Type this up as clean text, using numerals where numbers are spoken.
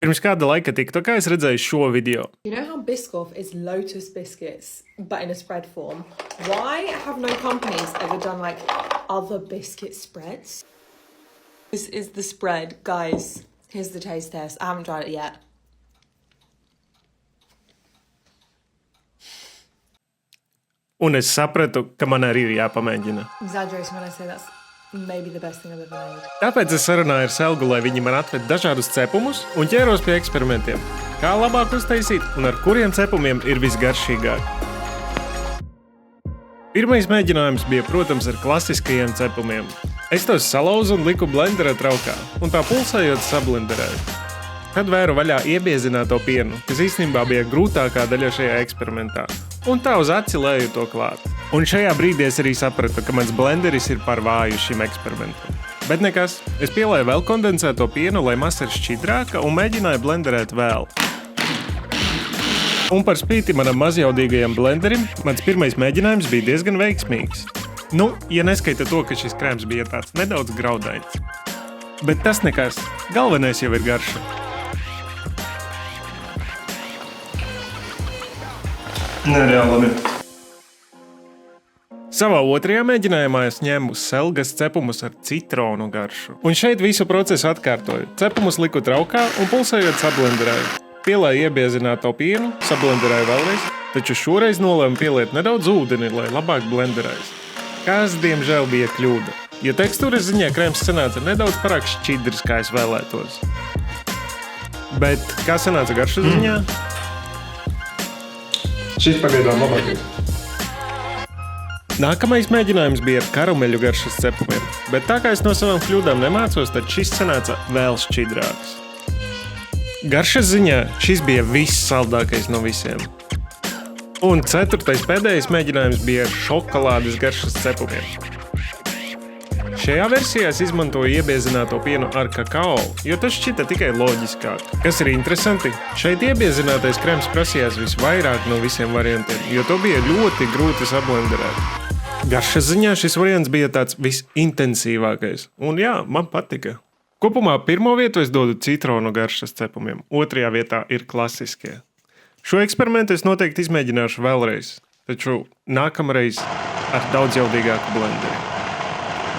Pirms kāda laika TikTokā es redzēju šo video. You know how Biscoff is Lotus biscuits, but in a spread form? Why have no companies ever done like other biscuit spreads? This is the spread, guys. Here's the taste test. I haven't tried it yet. Un es sapratu, ka man arī ir jāpamēģina. Exaggeration when I say that's maybe the best thing I've ever made. Tāpēc es sarunāju ar Selgu, lai viņi man atved dažādus cepumus un ķēros pie eksperimentiem. Kā labāk uztaisīt un ar kuriem cepumiem ir visgaršīgāk. Pirmais mēģinājums bija, protams, ar klasiskajiem cepumiem. Es tos salauzu un liku blenderā traukā, un tā pulsējot sablenderēju. Tad vēru vaļā iebiezināto pienu, kas īstenībā bija grūtākā daļa šajā eksperimentā, un tā uz aci lēju to klāt. Un šajā brīdī es arī sapratu, ka mans blenderis ir par vāju šim eksperimentam. Bet nekas, es pielēju vēl kondensēto pienu, lai masa ir šķidrāka, un mēģināju blenderēt vēl. Un par spīti manam mazjaudīgajam blenderim, mans pirmais mēģinājums bija diezgan veiksmīgs. Nu, ja neskaita to, ka šis krēms bija tāds nedaudz graudains. Bet tas nekas, galvenais jau ir garša. Nereāli labi. Savā otrajā mēģinājumā es ņēmu Selgas cepumus ar citronu garšu. Un šeit visu procesu atkārtoju. Cepumus liku traukā un pulsējot sablenderēju. Pielēju iebiezināto pienu, sablenderēju vēlreiz, taču šoreiz nolēmu pieliet nedaudz ūdeni, lai labāk blenderējas. Kas, diemžēl, bija kļūda, jo tekstūras ziņā krēms sanāca nedaudz parāk šķidrs, kā es vēlētos. Bet kā sanāca garšas ziņā? Šis pagaidām labākais. Nākamais mēģinājums bija ar karameļu garšas cepumiem, bet tā kā es no savām kļūdām nemācos, tad šis sanāca vēl šķidrāks. Garšas ziņā šis bija vissaldākais no visiem. Un ceturtais pēdējais mēģinājums bija ar šokolādes garšas cepumiem. Šajā versijā es izmantoju iebiezināto pienu ar kakao, jo tas šķita tikai loģiskāk. Kas ir interesanti, šeit iebiezinātais krēms prasījās visvairāk no visiem variantiem, jo to bija ļoti grūti sablenderēt. Garšas ziņā šis variants bija tāds visintensīvākais, un jā, man patika. Kopumā pirmo vietu es dodu citronu garšas cepumiem, otrajā vietā ir klasiskie. Šo eksperimentu es noteikti izmēģināšu vēlreiz, taču nākamreiz ar daudz jaudīgāku blenderi.